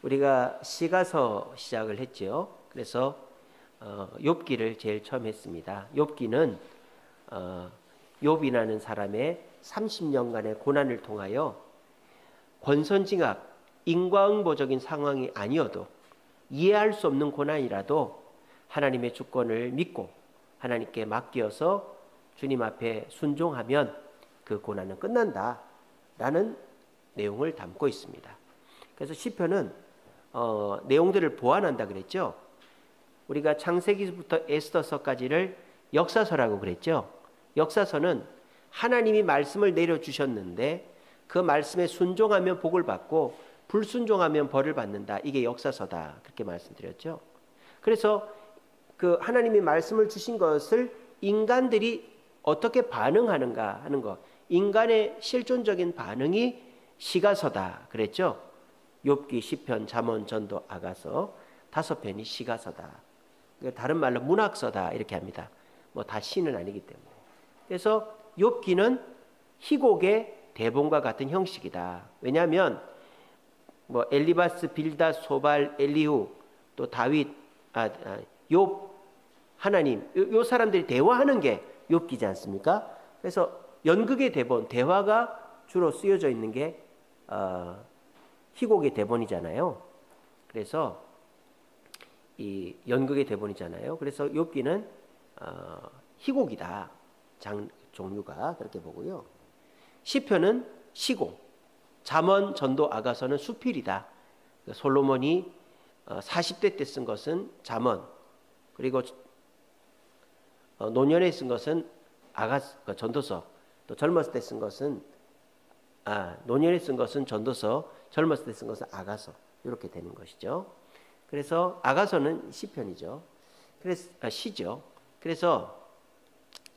우리가 시가서 시작을 했죠. 그래서 욥기를 제일 처음 했습니다. 욥기는 욥이라는 사람의 30년간의 고난을 통하여 권선징악, 인과응보적인 상황이 아니어도 이해할 수 없는 고난이라도 하나님의 주권을 믿고 하나님께 맡겨서 주님 앞에 순종하면 그 고난은 끝난다라는 내용을 담고 있습니다. 그래서 시편은 내용들을 보완한다 그랬죠. 우리가 창세기부터 에스더서까지를 역사서라고 그랬죠. 역사서는 하나님이 말씀을 내려주셨는데 그 말씀에 순종하면 복을 받고 불순종하면 벌을 받는다. 이게 역사서다. 그렇게 말씀드렸죠. 그래서 그 하나님이 말씀을 주신 것을 인간들이 어떻게 반응하는가 하는 것, 인간의 실존적인 반응이 시가서다 그랬죠. 욥기, 시편, 잠언, 전도, 아가서 5편이 시가서다. 다른 말로 문학서다 이렇게 합니다. 뭐 다 시는 아니기 때문에. 그래서 욥기는 희곡의 대본과 같은 형식이다. 왜냐하면 뭐 엘리바스, 빌닷, 소발, 엘리후, 또 다윗, 욥, 하나님, 요 사람들이 대화하는 게 욥기지 않습니까? 그래서 연극의 대본, 대화가 주로 쓰여져 있는 게 희곡의 대본이잖아요. 그래서 이 연극의 대본이잖아요. 그래서 욥기는 희곡이다. 종류가 그렇게 보고요. 시편은 시곡, 잠언, 전도, 아가서는 수필이다. 솔로몬이 40대 때 쓴 것은 잠언, 그리고 노년에 쓴 것은 전도서, 또 젊었을 때 쓴 것은 노년에 쓴 것은 전도서, 젊었을 때 쓴 것은 아가서, 이렇게 되는 것이죠. 그래서 아가서는 시편이죠. 그래서 시죠. 그래서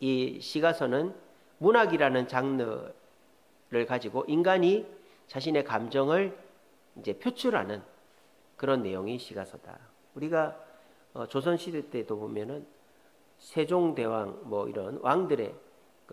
이 시가서는 문학이라는 장르를 가지고 인간이 자신의 감정을 이제 표출하는 그런 내용이 시가서다. 우리가 조선 시대 때도 보면은 세종대왕 뭐 이런 왕들의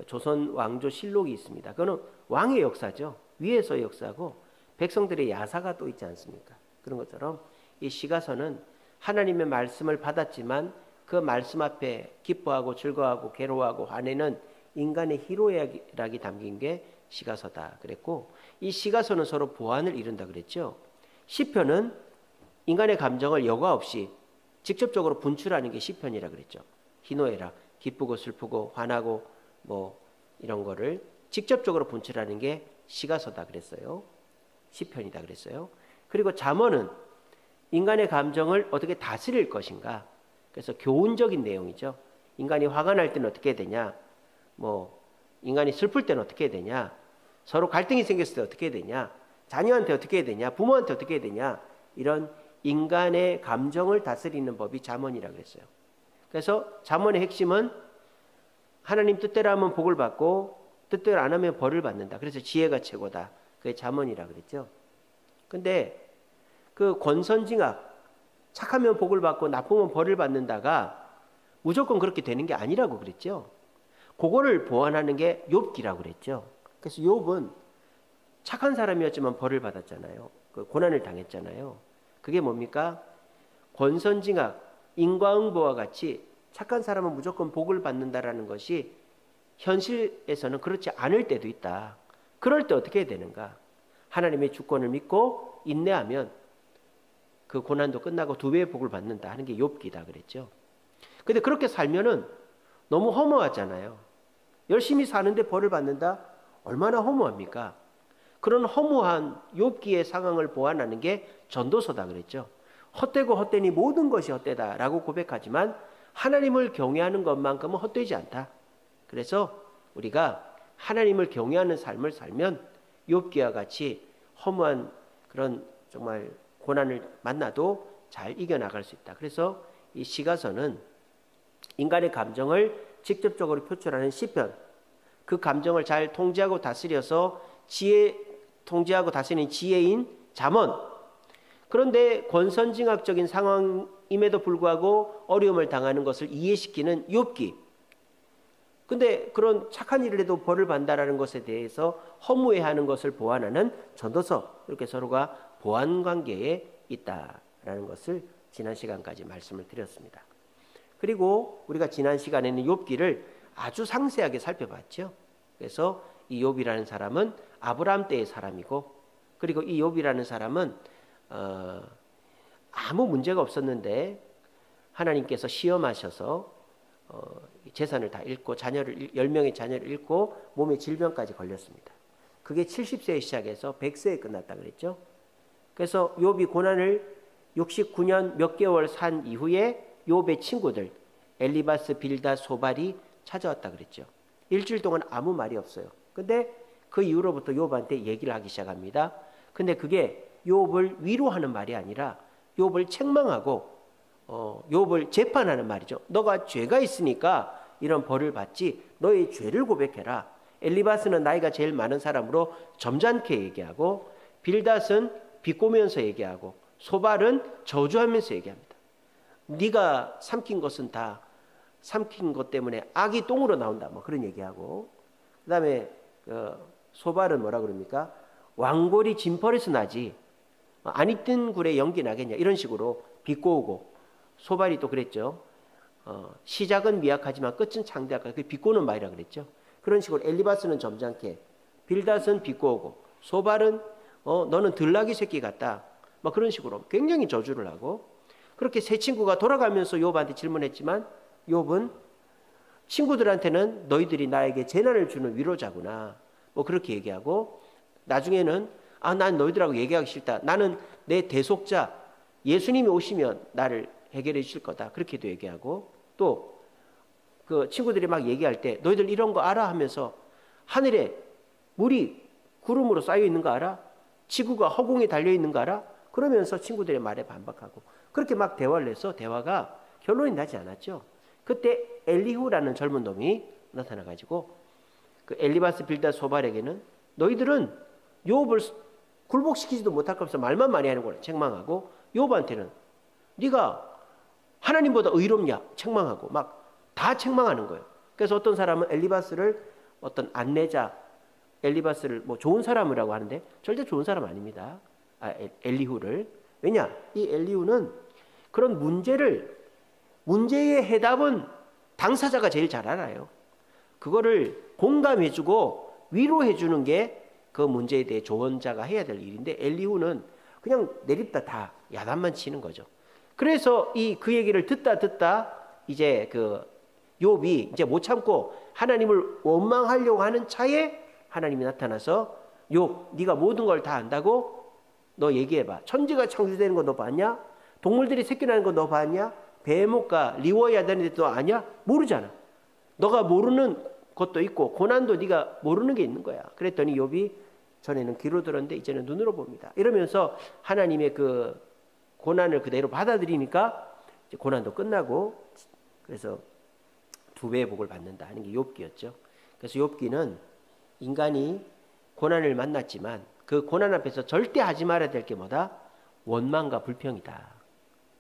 조선 왕조 실록이 있습니다. 그거는 왕의 역사죠. 위에서의 역사고 백성들의 야사가 또 있지 않습니까? 그런 것처럼 이 시가서는 하나님의 말씀을 받았지만 그 말씀 앞에 기뻐하고 즐거워하고 괴로워하고 화내는 인간의 희로애락이 담긴 게 시가서다 그랬고, 이 시가서는 서로 보완을 이룬다 그랬죠. 시편은 인간의 감정을 여과 없이 직접적으로 분출하는 게 시편이라 그랬죠. 희노애락, 기쁘고 슬프고 화나고 뭐 이런 거를 직접적으로 분출하는 게 시가서다 그랬어요. 시편이다 그랬어요. 그리고 잠언은 인간의 감정을 어떻게 다스릴 것인가, 그래서 교훈적인 내용이죠. 인간이 화가 날 때는 어떻게 해야 되냐, 뭐 인간이 슬플 때는 어떻게 해야 되냐, 서로 갈등이 생겼을 때 어떻게 해야 되냐, 자녀한테 어떻게 해야 되냐, 부모한테 어떻게 해야 되냐, 이런 인간의 감정을 다스리는 법이 잠언이라고 그랬어요. 그래서 잠언의 핵심은 하나님 뜻대로 하면 복을 받고 뜻대로 안 하면 벌을 받는다. 그래서 지혜가 최고다. 그게 잠언이라고 그랬죠. 근데 그 권선징악, 착하면 복을 받고 나쁘면 벌을 받는다가 무조건 그렇게 되는 게 아니라고 그랬죠. 그거를 보완하는 게 욥기라고 그랬죠. 그래서 욥은 착한 사람이었지만 벌을 받았잖아요. 그 고난을 당했잖아요. 그게 뭡니까? 권선징악, 인과응보와 같이 착한 사람은 무조건 복을 받는다라는 것이 현실에서는 그렇지 않을 때도 있다. 그럴 때 어떻게 해야 되는가? 하나님의 주권을 믿고 인내하면 그 고난도 끝나고 2배의 복을 받는다 하는 게 욥기다 그랬죠. 근데 그렇게 살면은 너무 허무하잖아요. 열심히 사는데 벌을 받는다? 얼마나 허무합니까? 그런 허무한 욥기의 상황을 보완하는 게 전도서다 그랬죠. 헛되고 헛되니 모든 것이 헛되다라고 고백하지만 하나님을 경외하는 것만큼은 헛되지 않다. 그래서 우리가 하나님을 경외하는 삶을 살면 욥기와 같이 허무한 그런 정말 고난을 만나도 잘 이겨나갈 수 있다. 그래서 이 시가서는 인간의 감정을 직접적으로 표출하는 시편, 그 감정을 잘 통제하고 다스려서 통제하고 다스리는 지혜인 잠언, 그런데 권선징악적인 상황임에도 불구하고 어려움을 당하는 것을 이해시키는 욥기, 근데 그런 착한 일을 해도 벌을 받는다라는 것에 대해서 허무해하는 것을 보완하는 전도서, 이렇게 서로가 보완 관계에 있다라는 것을 지난 시간까지 말씀을 드렸습니다. 그리고 우리가 지난 시간에는 욥기를 아주 상세하게 살펴봤죠. 그래서 이 욥이라는 사람은 아브라함 때의 사람이고, 그리고 이 욥이라는 사람은 아무 문제가 없었는데 하나님께서 시험하셔서 재산을 다 잃고 10명의 자녀를 잃고 몸에 질병까지 걸렸습니다. 그게 70세에 시작해서 100세에 끝났다 그랬죠. 그래서 욥이 고난을 69년 몇 개월 산 이후에 욥의 친구들 엘리바스, 빌닷, 소발이 찾아왔다 그랬죠. 일주일 동안 아무 말이 없어요. 근데 그 이후로부터 욥한테 얘기를 하기 시작합니다. 근데 그게 욥을 위로하는 말이 아니라 욥을 책망하고 욥을 재판하는 말이죠. 너가 죄가 있으니까 이런 벌을 받지, 너의 죄를 고백해라. 엘리바스는 나이가 제일 많은 사람으로 점잖게 얘기하고, 빌닷은 비꼬면서 얘기하고, 소발은 저주하면서 얘기합니다. 네가 삼킨 것은 다 삼킨 것 때문에 악이 똥으로 나온다, 뭐 그런 얘기하고, 그 다음에 소발은 뭐라 그럽니까? 왕골이 진펄에서 나지 안 익던 굴에 연기 나겠냐, 이런 식으로 비꼬고, 소발이 또 그랬죠. 시작은 미약하지만 끝은 창대할까, 그 비꼬는 말이라 그랬죠. 그런 식으로 엘리바스는 점잖게, 빌닷은 비꼬고, 소발은 너는 들나귀 새끼 같다, 뭐 그런 식으로 굉장히 저주를 하고, 그렇게 세 친구가 돌아가면서 욥한테 질문했지만 욥은 친구들한테는 너희들이 나에게 재난을 주는 위로자구나, 뭐 그렇게 얘기하고, 나중에는 난 너희들하고 얘기하기 싫다, 나는 내 대속자 예수님이 오시면 나를 해결해 주실 거다, 그렇게도 얘기하고, 또 그 친구들이 막 얘기할 때 너희들 이런 거 알아 하면서 하늘에 물이 구름으로 쌓여 있는 거 알아? 지구가 허공에 달려 있는 거 알아? 그러면서 친구들의 말에 반박하고, 그렇게 막 대화를 해서 대화가 결론이 나지 않았죠. 그때 엘리후라는 젊은 놈이 나타나가지고 그 엘리바스, 빌닷, 소발에게는 너희들은 욥을 굴복시키지도 못할 거면서 말만 많이 하는 거라 책망하고, 욥한테는 네가 하나님보다 의롭냐 책망하고, 막 다 책망하는 거예요. 그래서 어떤 사람은 엘리바스를 어떤 안내자, 엘리바스를 뭐 좋은 사람이라고 하는데 절대 좋은 사람 아닙니다. 엘리후를. 왜냐? 이 엘리후는 그런 문제의 해답은 당사자가 제일 잘 알아요. 그거를 공감해주고 위로해주는 게 그 문제에 대해 조언자가 해야 될 일인데, 엘리후는 그냥 내립다 다 야단만 치는 거죠. 그래서 그 얘기를 듣다 이제 그 욥이 이제 못 참고 하나님을 원망하려고 하는 차에 하나님이 나타나서, 욥, 네가 모든 걸 다 안다고? 너 얘기해봐. 천지가 창조되는 거 너 봤냐? 동물들이 새끼 나는 거 너 봤냐? 베헤못과 리워야다는 너 아냐? 모르잖아. 너가 모르는 것도 있고 고난도 네가 모르는 게 있는 거야. 그랬더니 욥이 전에는 귀로 들었는데 이제는 눈으로 봅니다, 이러면서 하나님의 그 고난을 그대로 받아들이니까 이제 고난도 끝나고, 그래서 2배의 복을 받는다 하는 게 욥기였죠. 그래서 욥기는 인간이 고난을 만났지만 그 고난 앞에서 절대 하지 말아야 될 게 뭐다? 원망과 불평이다.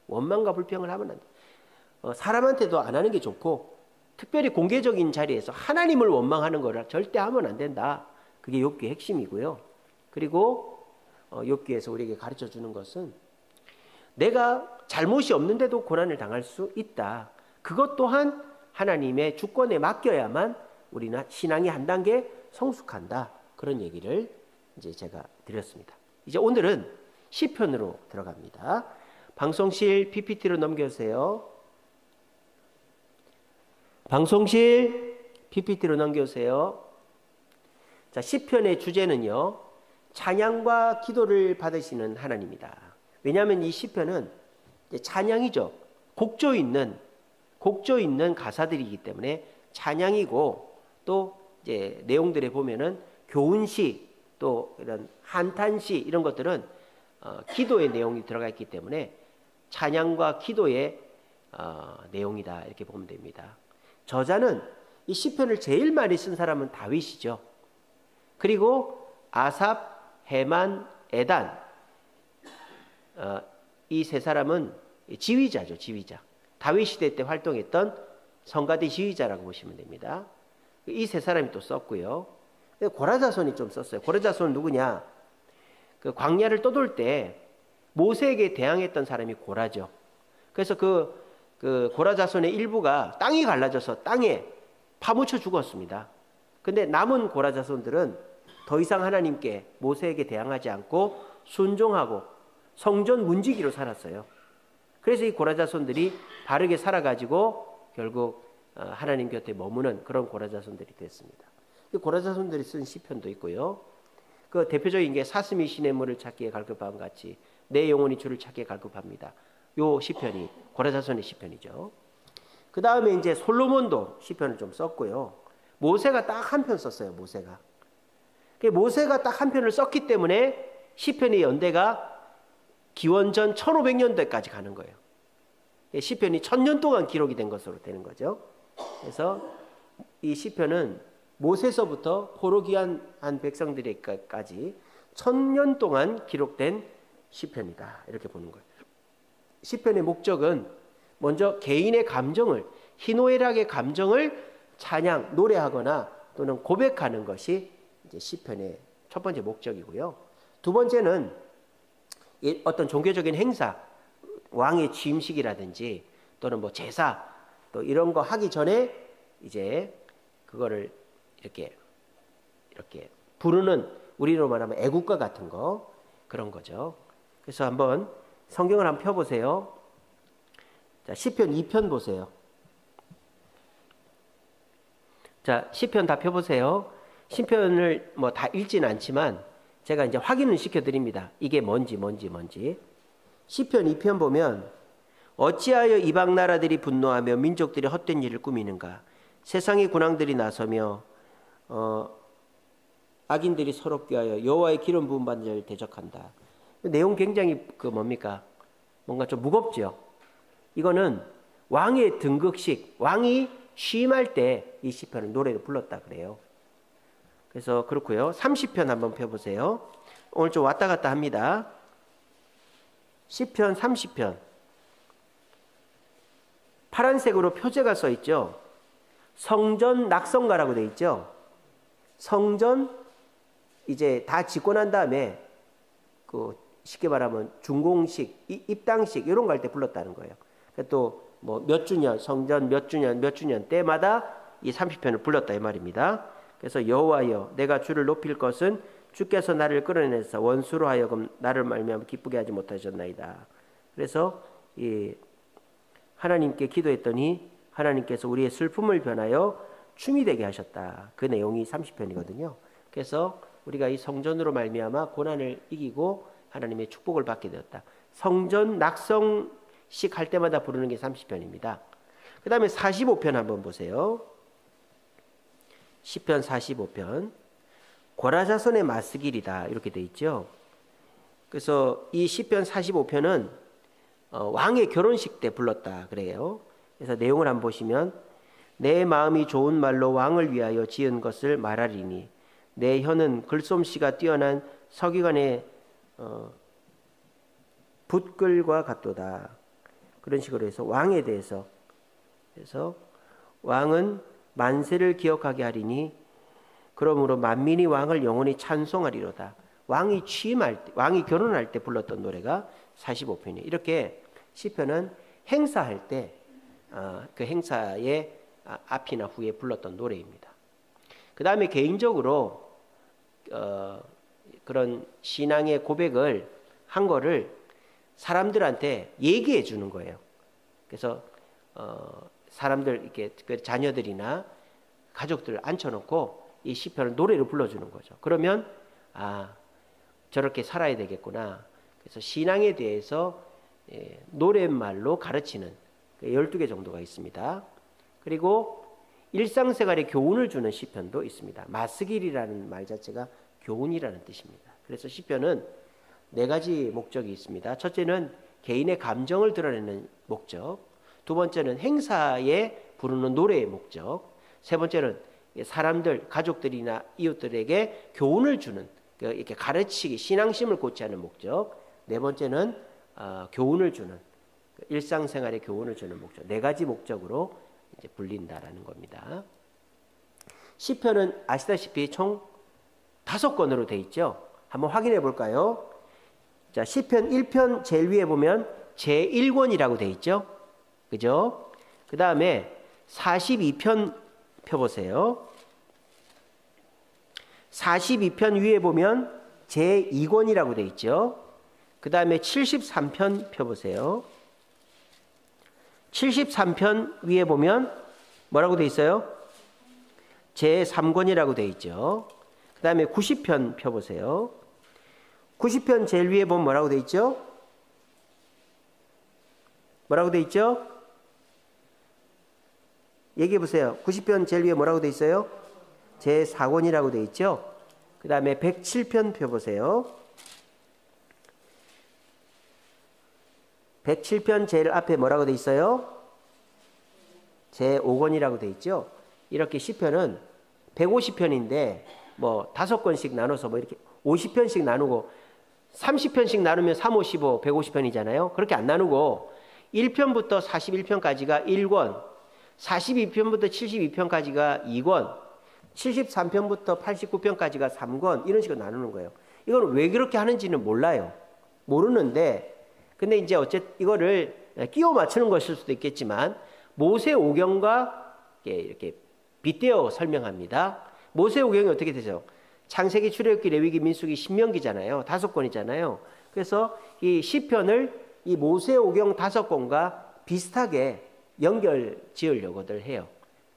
원망과 불평을 하면 안 돼. 사람한테도 안 하는 게 좋고, 특별히 공개적인 자리에서 하나님을 원망하는 거를 절대 하면 안 된다. 그게 욥기의 핵심이고요. 그리고 욥기에서 우리에게 가르쳐 주는 것은 내가 잘못이 없는데도 고난을 당할 수 있다. 그것 또한 하나님의 주권에 맡겨야만 우리는 신앙이 한 단계 성숙한다. 그런 얘기를 이제 제가 드렸습니다. 이제 오늘은 시편으로 들어갑니다. 방송실 PPT로 넘겨주세요. 방송실 PPT로 넘겨주세요. 자, 시편의 주제는요, 찬양과 기도를 받으시는 하나님이다. 왜냐하면 이 시편은 찬양이죠. 곡조 있는 가사들이기 때문에 찬양이고, 또 이제 내용들에 보면은 교훈시, 또 이런 한탄시, 이런 것들은 기도의 내용이 들어가 있기 때문에 찬양과 기도의 내용이다, 이렇게 보면 됩니다. 저자는 이 시편을 제일 많이 쓴 사람은 다윗이죠. 그리고 아삽, 헤만, 에단, 이 세 사람은 지휘자죠. 지휘자. 다윗 시대 때 활동했던 성가대 지휘자라고 보시면 됩니다. 이 세 사람이 또 썼고요. 고라자손이 좀 썼어요. 고라자손은 누구냐? 그 광야를 떠돌 때 모세에게 대항했던 사람이 고라죠. 그래서 그 고라 자손의 일부가 땅이 갈라져서 땅에 파묻혀 죽었습니다. 근데 남은 고라 자손들은 더 이상 하나님께 모세에게 대항하지 않고 순종하고 성전 문지기로 살았어요. 그래서 이 고라 자손들이 바르게 살아가지고 결국 하나님 곁에 머무는 그런 고라 자손들이 됐습니다. 고라 자손들이 쓴 시편도 있고요. 그 대표적인 게 사슴이 시냇물을 찾기에 갈급함 같이 내 영혼이 주를 찾기에 갈급합니다. 요 시편이 고라 자손의 시편이죠. 그 다음에 이제 솔로몬도 시편을 좀 썼고요. 모세가 딱 한 편 썼어요. 모세가 딱 한 편을 썼기 때문에 시편의 연대가 기원전 1500년대까지 가는 거예요. 시편이 1000년 동안 기록이 된 것으로 되는 거죠. 그래서 이 시편은 모세서부터 포로기한 백성들에게까지 1000년 동안 기록된 시편이다. 이렇게 보는 거예요. 시편의 목적은 먼저 개인의 감정을, 희노애락의 감정을 찬양, 노래하거나 또는 고백하는 것이 이제 시편의 첫 번째 목적이고요. 두 번째는 어떤 종교적인 행사, 왕의 취임식이라든지 또는 뭐 제사 또 이런 거 하기 전에 이제 그거를 이렇게 부르는, 우리로 말하면 애국가 같은 거, 그런 거죠. 그래서 한번 성경을 한번 펴보세요. 자, 시편 2편 보세요. 자, 시편 다 펴보세요. 시편을 뭐 다 읽지는 않지만 제가 이제 확인을 시켜드립니다. 이게 뭔지. 시편 2편 보면 어찌하여 이방 나라들이 분노하며 민족들이 헛된 일을 꾸미는가. 세상의 군왕들이 나서며 악인들이 서럽게 하여 여호와의 기름 부은 받은 자를 대적한다. 내용 굉장히 뭡니까? 뭔가 좀 무겁죠. 이거는 왕의 등극식, 왕이 취임할 때 이 시편을 노래로 불렀다 그래요. 그래서 그렇고요. 30편 한번 펴보세요. 오늘 좀 왔다 갔다 합니다. 시편 30편. 파란색으로 표제가 써 있죠. 성전 낙성가라고 돼 있죠. 성전 이제 다 짓고 난 다음에 쉽게 말하면 준공식, 입당식 이런 거 할 때 불렀다는 거예요. 또 뭐 몇 주년, 성전 몇 주년 때마다 이 30편을 불렀다 이 말입니다. 그래서 여호와여 내가 주를 높일 것은 주께서 나를 끌어내서 원수로 하여금 나를 말미암아 기쁘게 하지 못하셨나이다. 그래서 이 하나님께 기도했더니 하나님께서 우리의 슬픔을 변하여 춤이 되게 하셨다. 그 내용이 30편이거든요. 그래서 우리가 이 성전으로 말미암아 고난을 이기고 하나님의 축복을 받게 되었다. 성전 낙성식 할 때마다 부르는 게 30편입니다. 그 다음에 45편 한번 보세요. 시편 45편. 고라자손의 마스길이다 이렇게 돼 있죠. 그래서 이 시편 45편은 왕의 결혼식 때 불렀다 그래요. 그래서 내용을 한번 보시면 내 마음이 좋은 말로 왕을 위하여 지은 것을 말하리니 내 혀는 글솜씨가 뛰어난 서기관의 붓글과 같도다. 그런 식으로 해서 왕에 대해서, 그래서 왕은 만세를 기억하게 하리니 그러므로 만민이 왕을 영원히 찬송하리로다. 왕이 취임할 때, 왕이 결혼할 때 불렀던 노래가 45편이에요. 이렇게 시편은 행사할 때 그 행사의 앞이나 후에 불렀던 노래입니다. 그 다음에 개인적으로 그런 신앙의 고백을 한 거를 사람들한테 얘기해 주는 거예요. 그래서 사람들 이렇게 자녀들이나 가족들을 앉혀놓고 이 시편을 노래로 불러주는 거죠. 그러면 저렇게 살아야 되겠구나. 그래서 신앙에 대해서 노랫말로 가르치는 12개 정도가 있습니다. 그리고 일상생활에 교훈을 주는 시편도 있습니다. 마스길이라는 말 자체가 교훈이라는 뜻입니다. 그래서 시편은 4가지 목적이 있습니다. 첫째는 개인의 감정을 드러내는 목적, 두 번째는 행사에 부르는 노래의 목적, 세 번째는 사람들, 가족들이나 이웃들에게 교훈을 주는, 이렇게 가르치기, 신앙심을 고취하는 목적, 네 번째는 교훈을 주는, 일상생활에 교훈을 주는 목적, 4가지 목적으로 이제 불린다라는 겁니다. 시편은 아시다시피 총 5권으로 되어 있죠. 한번 확인해 볼까요? 자, 시편 1편 제일 위에 보면 제1권이라고 돼 있죠. 그죠? 그 다음에 42편 펴보세요. 42편 위에 보면 제2권이라고 돼 있죠. 그 다음에 73편 펴보세요. 73편 위에 보면 뭐라고 돼 있어요? 제3권이라고 돼 있죠. 그 다음에 90편 펴보세요. 90편 제일 위에 보면 뭐라고 돼 있죠? 뭐라고 돼 있죠? 얘기해 보세요. 90편 제일 위에 뭐라고 돼 있어요? 제4권이라고 돼 있죠. 그 다음에 107편 펴보세요. 107편 제일 앞에 뭐라고 돼 있어요? 제5권이라고 돼 있죠. 이렇게 시편은 150편인데 뭐 5권씩 나눠서 뭐 이렇게 50편씩 나누고 30편씩 나누면 3, 55, 150편이잖아요. 그렇게 안 나누고 1편부터 41편까지가 1권, 42편부터 72편까지가 2권, 73편부터 89편까지가 3권 이런 식으로 나누는 거예요. 이건 왜 그렇게 하는지는 몰라요. 모르는데 근데 이제 어쨌든 이거를 끼워 맞추는 것일 수도 있겠지만 모세오경과 이렇게 빗대어 설명합니다. 모세오경이 어떻게 되죠? 창세기, 출애굽기, 레위기, 민수기, 신명기잖아요. 5권이잖아요. 그래서 이 시편을 이 모세오경 5권과 비슷하게 연결 지으려고들 해요.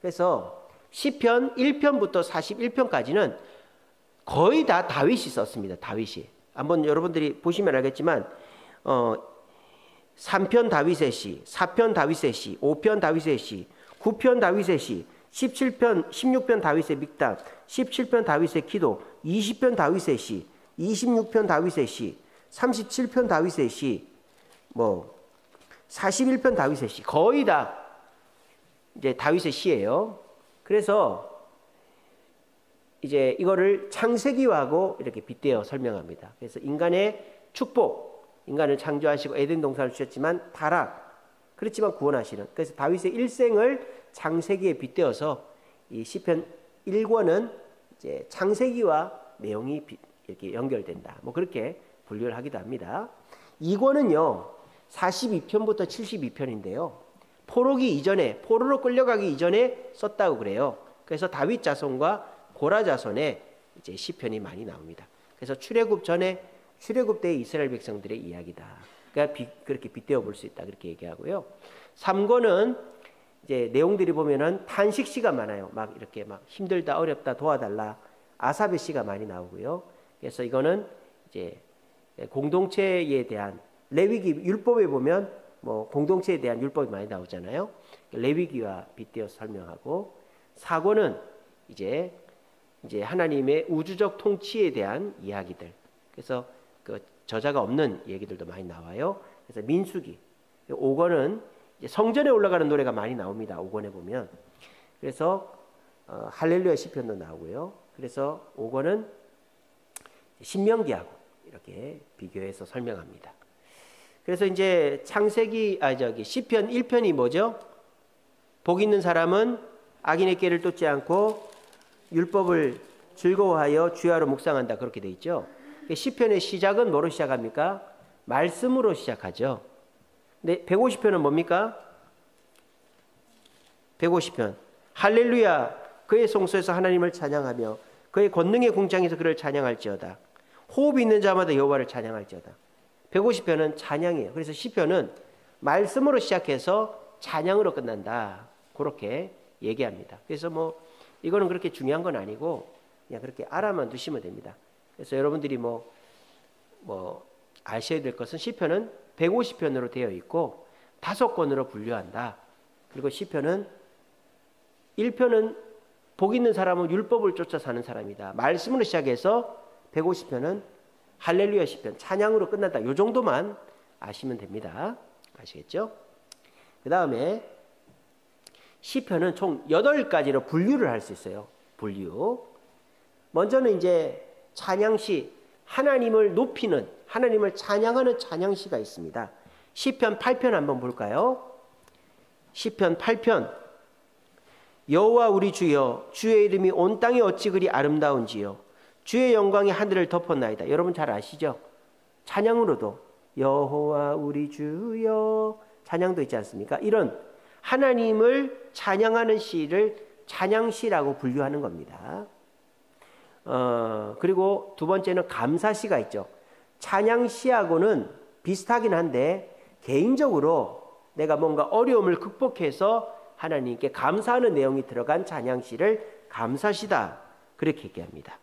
그래서 시편 1편부터 41편까지는 거의 다 다윗이 썼습니다. 다윗이. 한번 여러분들이 보시면 알겠지만 3편 다윗의 시, 4편 다윗의 시, 5편 다윗의 시, 9편 다윗의 시, 16편 다윗의 믹담, 17편 다윗의 기도, 20편 다윗의 시, 26편 다윗의 시, 37편 다윗의 시, 41편 다윗의 시, 거의 다 이제 다윗의 시예요. 그래서 이제 이거를 창세기하고 이렇게 빗대어 설명합니다. 그래서 인간의 축복, 인간을 창조하시고 에덴 동산을 주셨지만 타락, 그렇지만 구원하시는. 그래서 다윗의 일생을 창세기에 빗대어서 이 시편 1권은 이제 창세기와 내용이 이렇게 연결된다. 뭐 그렇게 분류를 하기도 합니다. 2권은요 42편부터 72편인데요. 포로기 이전에, 포로로 끌려가기 이전에 썼다고 그래요. 그래서 다윗 자손과 고라 자손의 이제 시편이 많이 나옵니다. 그래서 출애굽 전에 출애굽 때 이스라엘 백성들의 이야기다. 그러니까 그렇게 빗대어 볼 수 있다. 그렇게 얘기하고요. 3권은 이제 내용들이 보면은 탄식 시가 많아요. 막 이렇게 막 힘들다, 어렵다, 도와달라. 아삽의 시가 많이 나오고요. 그래서 이거는 이제 공동체에 대한 레위기 율법에 보면 뭐 공동체에 대한 율법이 많이 나오잖아요. 레위기와 빗대어 설명하고 4권은 이제 하나님의 우주적 통치에 대한 이야기들. 그래서 그 저자가 없는 얘기들도 많이 나와요. 그래서 민수기 5권은 성전에 올라가는 노래가 많이 나옵니다. 5권에 보면. 그래서 할렐루야 시편도 나오고요. 그래서 5권은 신명기하고 이렇게 비교해서 설명합니다. 그래서 이제 시편 1편이 뭐죠? 복 있는 사람은 악인의 길을 쫓지 않고 율법을 즐거워하여 주야로 묵상한다. 그렇게 돼 있죠. 시편의 시작은 뭐로 시작합니까? 말씀으로 시작하죠. 근데 150편은 뭡니까? 150편. 할렐루야 그의 성소에서 하나님을 찬양하며 그의 권능의 궁창에서 그를 찬양할지어다. 호흡이 있는 자마다 여호와를 찬양할지어다. 150편은 찬양이에요. 그래서 시편은 말씀으로 시작해서 찬양으로 끝난다. 그렇게 얘기합니다. 그래서 뭐 이거는 그렇게 중요한 건 아니고 그냥 그렇게 알아만 두시면 됩니다. 그래서 여러분들이 뭐 아셔야 될 것은 시편은 150편으로 되어 있고 5권으로 분류한다. 그리고 시편은 1편은 복 있는 사람은 율법을 쫓아 사는 사람이다. 말씀으로 시작해서 150편은 할렐루야 시편, 찬양으로 끝난다. 이 정도만 아시면 됩니다. 아시겠죠? 그 다음에 시편은 총 8가지로 분류를 할 수 있어요. 분류. 먼저는 이제 찬양시, 하나님을 높이는, 하나님을 찬양하는 찬양시가 있습니다. 시편 8편 한번 볼까요? 시편 8편. 여호와 우리 주여, 주의 이름이 온 땅에 어찌 그리 아름다운지요. 주의 영광이 하늘을 덮었나이다. 여러분 잘 아시죠? 찬양으로도 여호와 우리 주여 찬양도 있지 않습니까? 이런 하나님을 찬양하는 시를 찬양시라고 분류하는 겁니다. 그리고 두 번째는 감사시가 있죠. 찬양시하고는 비슷하긴 한데 개인적으로 내가 뭔가 어려움을 극복해서 하나님께 감사하는 내용이 들어간 찬양시를 감사시다 그렇게 얘기합니다.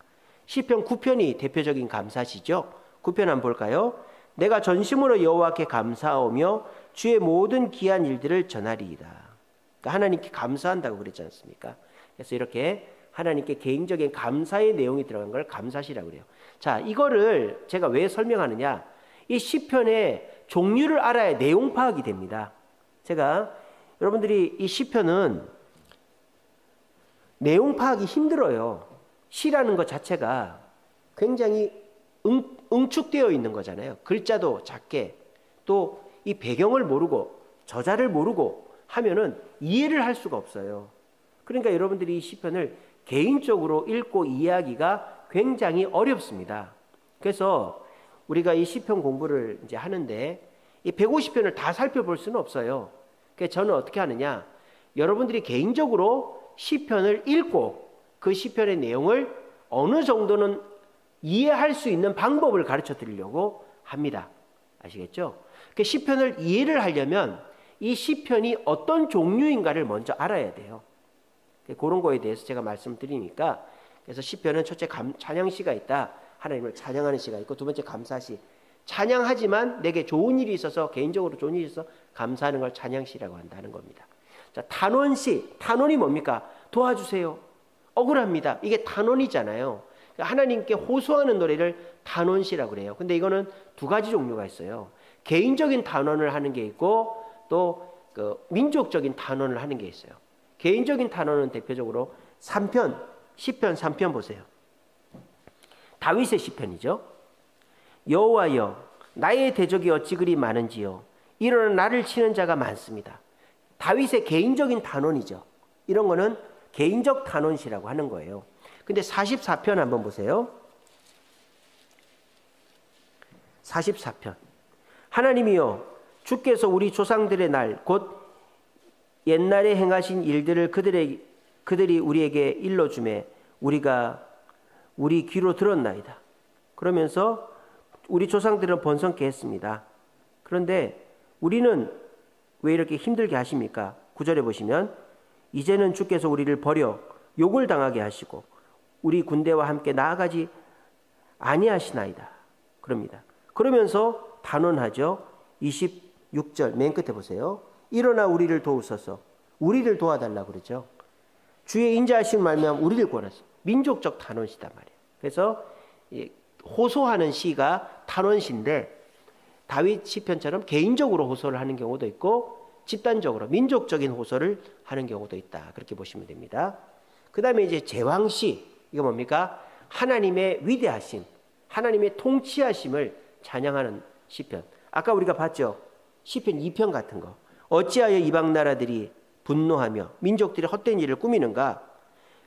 시편 9편이 대표적인 감사시죠. 9편 한번 볼까요? 내가 전심으로 여호와께 감사하며 주의 모든 귀한 일들을 전하리이다. 그러니까 하나님께 감사한다고 그랬지 않습니까? 그래서 이렇게 하나님께 개인적인 감사의 내용이 들어간 걸 감사시라고 그래요. 자, 이거를 제가 왜 설명하느냐? 이 시편의 종류를 알아야 내용 파악이 됩니다. 제가 여러분들이 이 시편은 내용 파악이 힘들어요. 시라는 것 자체가 굉장히 응축되어 있는 거잖아요. 글자도 작게 또 이 배경을 모르고 저자를 모르고 하면은 이해를 할 수가 없어요. 그러니까 여러분들이 이 시편을 개인적으로 읽고 이해하기가 굉장히 어렵습니다. 그래서 우리가 이 시편 공부를 이제 하는데 이 150편을 다 살펴볼 수는 없어요. 그래서 저는 어떻게 하느냐? 여러분들이 개인적으로 시편을 읽고 그 시편의 내용을 어느 정도는 이해할 수 있는 방법을 가르쳐 드리려고 합니다. 아시겠죠? 그 시편을 이해를 하려면 이 시편이 어떤 종류인가를 먼저 알아야 돼요. 그런 거에 대해서 제가 말씀드리니까 그래서 시편은 첫째 찬양시가 있다. 하나님을 찬양하는 시가 있고 두 번째 감사시. 찬양하지만 내게 좋은 일이 있어서 개인적으로 좋은 일이 있어서 감사하는 걸 찬양시라고 한다는 겁니다. 자, 탄원시. 탄원이 뭡니까? 도와주세요. 억울합니다. 이게 탄원이잖아요. 하나님께 호소하는 노래를 탄원시라고 그래요. 근데 이거는 두 가지 종류가 있어요. 개인적인 탄원을 하는 게 있고 또 그 민족적인 탄원을 하는 게 있어요. 개인적인 탄원은 대표적으로 3편, 시편 3편 보세요. 다윗의 시편이죠. 여호와여 나의 대적이 어찌 그리 많은지요. 일어나 나를 치는 자가 많습니다. 다윗의 개인적인 탄원이죠. 이런 거는 개인적 탄원시라고 하는 거예요. 근데 44편 한번 보세요. 44편. 하나님이여 주께서 우리 조상들의 날 곧 옛날에 행하신 일들을 그들이 우리에게 일러주매 우리 귀로 들었나이다. 그러면서 우리 조상들은 번성케 했습니다. 그런데 우리는 왜 이렇게 힘들게 하십니까? 9절에 보시면 이제는 주께서 우리를 버려 욕을 당하게 하시고 우리 군대와 함께 나아가지 아니하시나이다. 그럽니다. 그러면서 단언하죠. 26절 맨 끝에 보세요. 일어나 우리를 도우소서. 우리를 도와달라고 그러죠. 주의 인자하심 말미암아 우리를 구원하소서. 민족적 단언시단 말이에요. 그래서 호소하는 시가 단언시인데 다윗 시편처럼 개인적으로 호소를 하는 경우도 있고 집단적으로 민족적인 호소를 하는 경우도 있다. 그렇게 보시면 됩니다. 그 다음에 이제 제왕시. 이거 뭡니까? 하나님의 위대하심, 하나님의 통치하심을 찬양하는 시편. 아까 우리가 봤죠? 시편 2편 같은 거. 어찌하여 이방 나라들이 분노하며 민족들이 헛된 일을 꾸미는가?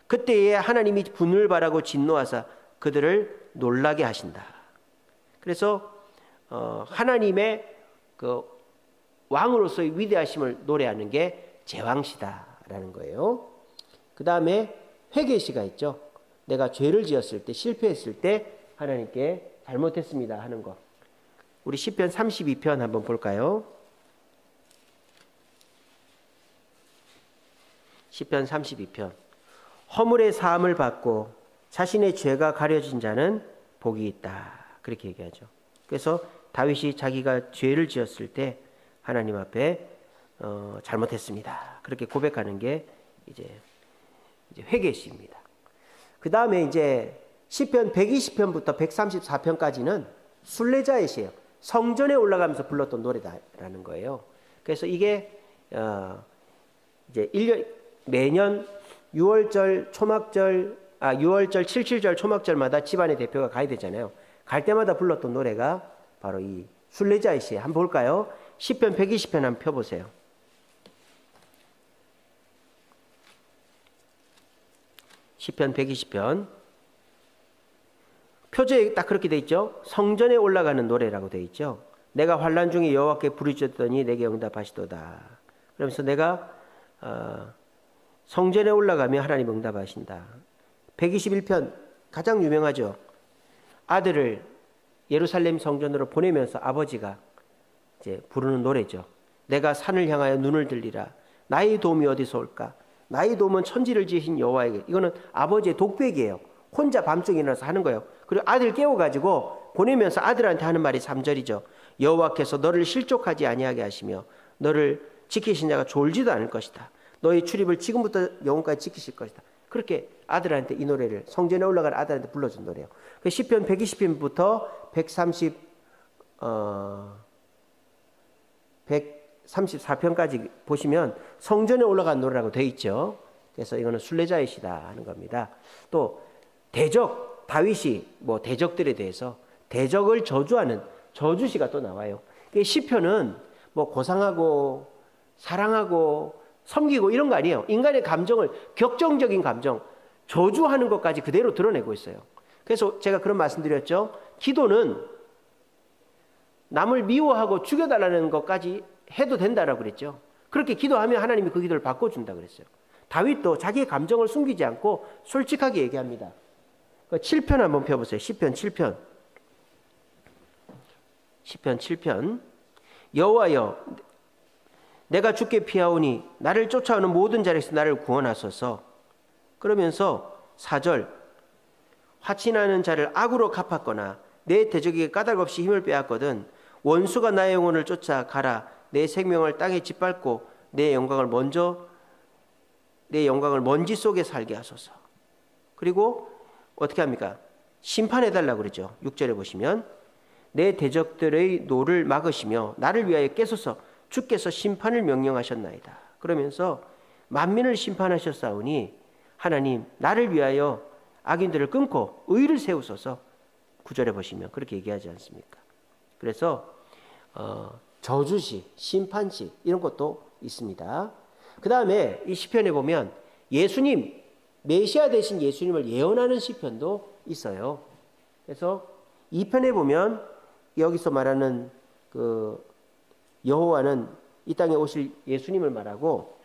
그때에 하나님이 분을 바라고 진노하사 그들을 놀라게 하신다. 그래서 하나님의 그 왕으로서의 위대하심을 노래하는 게 제왕시다라는 거예요. 그 다음에 회개시가 있죠. 내가 죄를 지었을 때 실패했을 때 하나님께 잘못했습니다 하는 거. 우리 시편 32편 한번 볼까요? 시편 32편. 허물의 사함을 받고 자신의 죄가 가려진 자는 복이 있다. 그렇게 얘기하죠. 그래서 다윗이 자기가 죄를 지었을 때 하나님 앞에 잘못했습니다. 그렇게 고백하는 게 이제 회개시입니다. 그 다음에 이제 시편 120편부터 134편까지는 순례자의 시예요. 성전에 올라가면서 불렀던 노래다라는 거예요. 그래서 이게 이제 매년 6월절 초막절 6월절 77절 초막절마다 집안의 대표가 가야 되잖아요. 갈 때마다 불렀던 노래가 바로 이 순례자의 시. 한번 볼까요? 시편 120편 한번 펴보세요. 시편 120편. 표제에 딱 그렇게 돼 있죠. 성전에 올라가는 노래라고 돼 있죠. 내가 환난 중에 여호와께 부르짖었더니 내게 응답하시도다. 그러면서 내가 성전에 올라가면 하나님 응답하신다. 121편 가장 유명하죠. 아들을 예루살렘 성전으로 보내면서 아버지가 이제 부르는 노래죠. 내가 산을 향하여 눈을 들리라. 나의 도움이 어디서 올까? 나의 도움은 천지를 지으신 여호와에게. 이거는 아버지의 독백이에요. 혼자 밤중에 일어나서 하는 거예요. 그리고 아들 깨워가지고 보내면서 아들한테 하는 말이 3절이죠. 여호와께서 너를 실족하지 아니하게 하시며 너를 지키신 자가 졸지도 않을 것이다. 너의 출입을 지금부터 영원까지 지키실 것이다. 그렇게 아들한테 이 노래를 성전에 올라간 아들한테 불러준 노래예요. 그 시편 120편부터 134편까지 보시면 성전에 올라간 노래라고 되어 있죠. 그래서 이거는 순례자의 시다 하는 겁니다. 또 대적, 다윗이 뭐 대적들에 대해서 대적을 저주하는 저주시가 또 나와요. 시편은 뭐 고상하고 사랑하고 섬기고 이런 거 아니에요. 인간의 감정을, 격정적인 감정, 저주하는 것까지 그대로 드러내고 있어요. 그래서 제가 그런 말씀 드렸죠. 기도는 남을 미워하고 죽여달라는 것까지 해도 된다라고 그랬죠. 그렇게 기도하면 하나님이 그 기도를 바꿔준다 그랬어요. 다윗도 자기의 감정을 숨기지 않고 솔직하게 얘기합니다. 7편 한번 펴보세요. 시편 7편. 시편 7편. 여호와여, 내가 주께 피하오니 나를 쫓아오는 모든 자리에서 나를 구원하소서. 그러면서 4절. 화친하는 자를 악으로 갚았거나 내 대적에게 까닭없이 힘을 빼앗거든 원수가 나의 영혼을 쫓아가라. 내 생명을 땅에 짓밟고 내 영광을 먼지 속에 살게 하소서. 그리고 어떻게 합니까? 심판해달라고 그러죠. 6절에 보시면 내 대적들의 노를 막으시며 나를 위하여 깨소서. 주께서 심판을 명령하셨나이다. 그러면서 만민을 심판하셨사오니 하나님 나를 위하여 악인들을 끊고 의를 세우소서. 9절에 보시면 그렇게 얘기하지 않습니까? 그래서 저주시, 심판시 이런 것도 있습니다. 그 다음에 이 시편에 보면 예수님, 메시아 되신 예수님을 예언하는 시편도 있어요. 그래서 2편에 보면 여기서 말하는 그 여호와는 이 땅에 오실 예수님을 말하고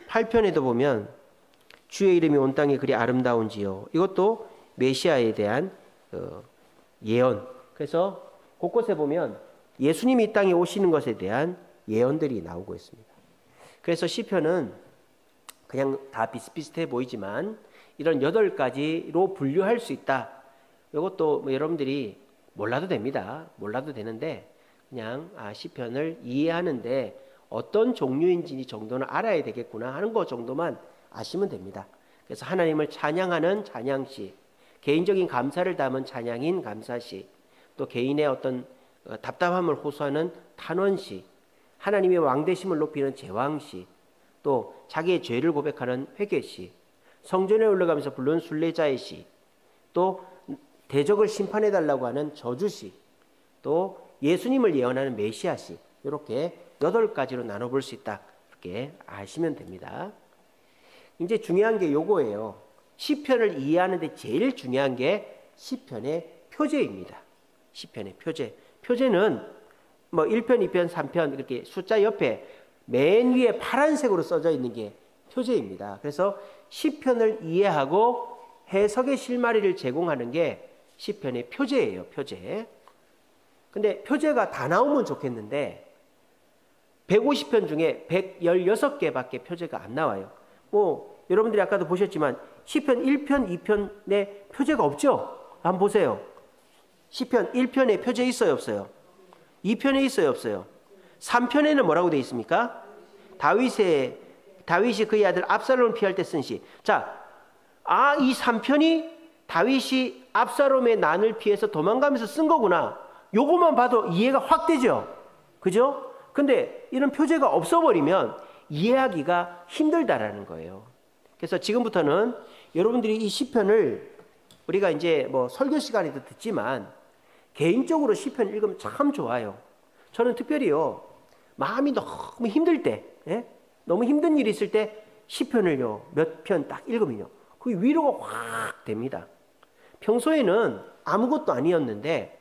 8편에도 보면 주의 이름이 온 땅에 그리 아름다운지요. 이것도 메시아에 대한 예언. 그래서 곳곳에 보면 예수님이 이 땅에 오시는 것에 대한 예언들이 나오고 있습니다. 그래서 시편은 그냥 다 비슷비슷해 보이지만 이런 8가지로 분류할 수 있다. 이것도 뭐 여러분들이 몰라도 됩니다. 몰라도 되는데 그냥 시편을 이해하는데 어떤 종류인지 정도는 알아야 되겠구나 하는 것 정도만 아시면 됩니다. 그래서 하나님을 찬양하는 찬양시, 개인적인 감사를 담은 찬양인 감사시, 또 개인의 어떤 답답함을 호소하는 탄원시, 하나님의 왕되심을 높이는 제왕시, 또 자기의 죄를 고백하는 회개시, 성전에 올라가면서 부르는 순례자의 시, 또 대적을 심판해달라고 하는 저주시, 또 예수님을 예언하는 메시아시, 이렇게 8가지로 나눠볼 수 있다. 이렇게 아시면 됩니다. 이제 중요한 게 요거예요. 시편을 이해하는데 제일 중요한 게 시편의 표제입니다. 시편의 표제. 표제는 뭐 1편, 2편, 3편 이렇게 숫자 옆에 맨 위에 파란색으로 써져 있는 게 표제입니다. 그래서 시편을 이해하고 해석의 실마리를 제공하는 게 시편의 표제예요. 표제. 근데 표제가 다 나오면 좋겠는데 150편 중에 116개밖에 표제가 안 나와요. 뭐 여러분들이 아까도 보셨지만 시편 1편, 2편에 표제가 없죠? 한번 보세요. 시편 1편에 표제 있어요, 없어요? 2편에 있어요, 없어요? 3편에는 뭐라고 되어 있습니까? 다윗이 그의 아들 압살롬을 피할 때 쓴 시. 자, 이 3편이 다윗이 압살롬의 난을 피해서 도망가면서 쓴 거구나. 요것만 봐도 이해가 확 되죠? 그죠? 근데 이런 표제가 없어버리면 이해하기가 힘들다라는 거예요. 그래서 지금부터는 여러분들이 이 시편을 우리가 이제 뭐 설교 시간에도 듣지만 개인적으로 시편 읽으면 참 좋아요. 저는 특별히요, 마음이 너무 힘들 때, 너무 힘든 일이 있을 때 시편을요, 몇 편 딱 읽으면요, 그 위로가 확 됩니다. 평소에는 아무것도 아니었는데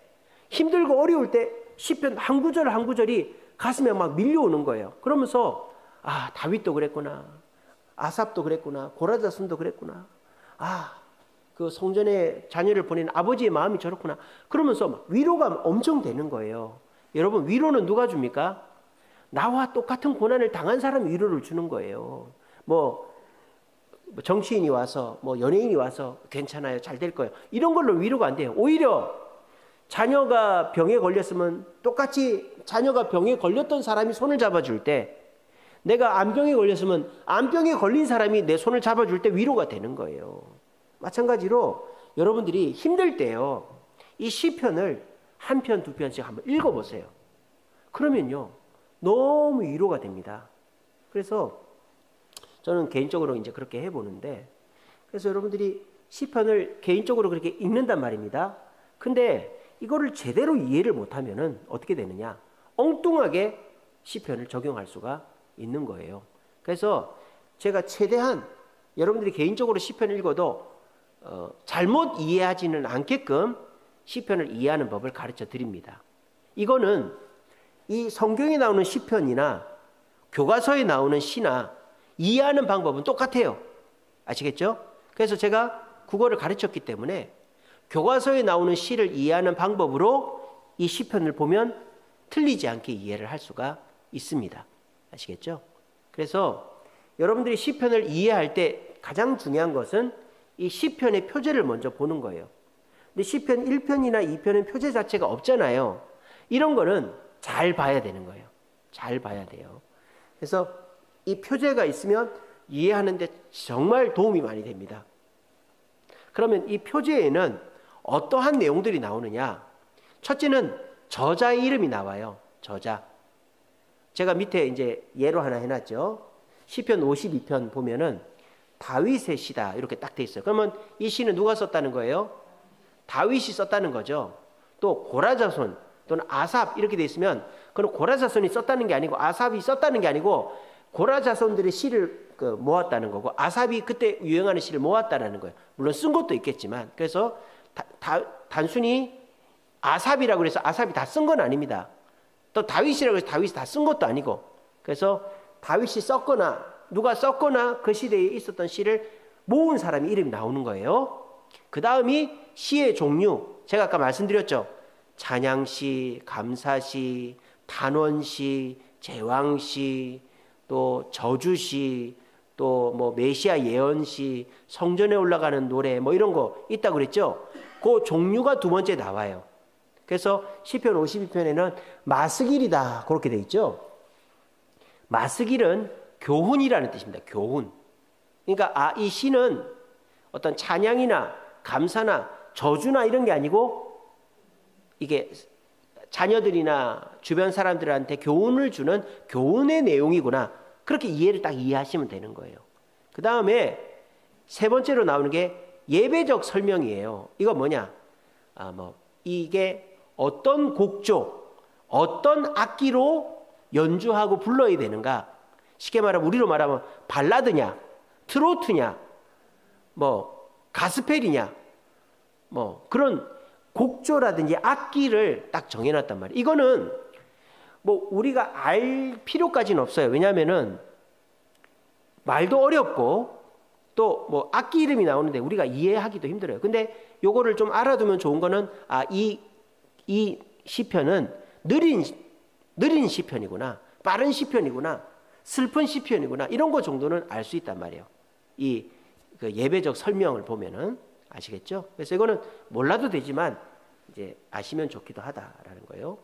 힘들고 어려울 때 시편 한 구절 한 구절이 가슴에 막 밀려오는 거예요. 그러면서 아, 다윗도 그랬구나. 아삽도 그랬구나. 고라자손도 그랬구나. 아, 그 성전에 자녀를 보낸 아버지의 마음이 저렇구나. 그러면서 막 위로가 엄청 되는 거예요. 여러분, 위로는 누가 줍니까? 나와 똑같은 고난을 당한 사람이 위로를 주는 거예요. 뭐 정치인이 와서 뭐 연예인이 와서 괜찮아요, 잘 될 거예요, 이런 걸로 위로가 안 돼요. 오히려 자녀가 병에 걸렸으면 똑같이 자녀가 병에 걸렸던 사람이 손을 잡아줄 때, 내가 암병에 걸렸으면 암병에 걸린 사람이 내 손을 잡아줄 때 위로가 되는 거예요. 마찬가지로 여러분들이 힘들 때요, 이 시편을 한 편, 두 편씩 한번 읽어보세요. 그러면요, 너무 위로가 됩니다. 그래서 저는 개인적으로 이제 그렇게 해보는데, 그래서 여러분들이 시편을 개인적으로 그렇게 읽는단 말입니다. 근데 이거를 제대로 이해를 못하면은 어떻게 되느냐? 엉뚱하게 시편을 적용할 수가 있는 거예요. 그래서 제가 최대한 여러분들이 개인적으로 시편을 읽어도 잘못 이해하지는 않게끔 시편을 이해하는 법을 가르쳐 드립니다. 이거는 이 성경에 나오는 시편이나 교과서에 나오는 시나 이해하는 방법은 똑같아요. 아시겠죠? 그래서 제가 국어를 가르쳤기 때문에 교과서에 나오는 시를 이해하는 방법으로 이 시편을 보면 틀리지 않게 이해를 할 수가 있습니다. 아시겠죠? 그래서 여러분들이 시편을 이해할 때 가장 중요한 것은 이 시편의 표제를 먼저 보는 거예요. 근데 시편 1편이나 2편은 표제 자체가 없잖아요. 이런 거는 잘 봐야 되는 거예요. 잘 봐야 돼요. 그래서 이 표제가 있으면 이해하는 데 정말 도움이 많이 됩니다. 그러면 이 표제에는 어떠한 내용들이 나오느냐? 첫째는 저자의 이름이 나와요. 저자. 제가 밑에 이제 예로 하나 해놨죠. 시편 52편 보면은 다윗의 시다 이렇게 딱 돼 있어요. 그러면 이 시는 누가 썼다는 거예요? 다윗이 썼다는 거죠. 또 고라자손 또는 아삽 이렇게 돼 있으면 그건 고라자손이 썼다는 게 아니고 아삽이 썼다는 게 아니고 고라자손들의 시를 모았다는 거고 아삽이 그때 유행하는 시를 모았다는 거예요. 물론 쓴 것도 있겠지만, 그래서 단순히 아삽이라고 해서 아삽이 다 쓴 건 아닙니다. 또 다윗이라고 해서 다윗이 다 쓴 것도 아니고, 그래서 다윗이 썼거나 누가 썼거나 그 시대에 있었던 시를 모은 사람이 이름이 나오는 거예요. 그 다음이 시의 종류, 제가 아까 말씀드렸죠. 찬양시, 감사시, 단원시, 제왕시, 또 저주시, 또 뭐 메시아 예언시, 성전에 올라가는 노래 뭐 이런 거 있다고 그랬죠. 그 종류가 두 번째 나와요. 그래서 시편 52편에는 마스길이다 그렇게 돼 있죠. 마스길은 교훈이라는 뜻입니다. 교훈. 그러니까 이 시는 어떤 찬양이나 감사나 저주나 이런 게 아니고 이게 자녀들이나 주변 사람들한테 교훈을 주는 교훈의 내용이구나. 그렇게 이해를 딱 이해하시면 되는 거예요. 그 다음에 세 번째로 나오는 게 예배적 설명이에요. 이거 뭐냐? 이게 어떤 곡조, 어떤 악기로 연주하고 불러야 되는가? 쉽게 말하면 우리로 말하면 발라드냐, 트로트냐, 뭐 가스펠이냐, 뭐 그런 곡조라든지 악기를 딱 정해놨단 말이에요. 이거는 뭐 우리가 알 필요까지는 없어요. 왜냐하면은 말도 어렵고 또 뭐 악기 이름이 나오는데 우리가 이해하기도 힘들어요. 근데 요거를 좀 알아두면 좋은 거는 이 시편은 느린 시편이구나, 빠른 시편이구나, 슬픈 시편이구나, 이런 거 정도는 알 수 있단 말이에요. 그 예배적 설명을 보면은. 아시겠죠? 그래서 이거는 몰라도 되지만 이제 아시면 좋기도 하다라는 거예요.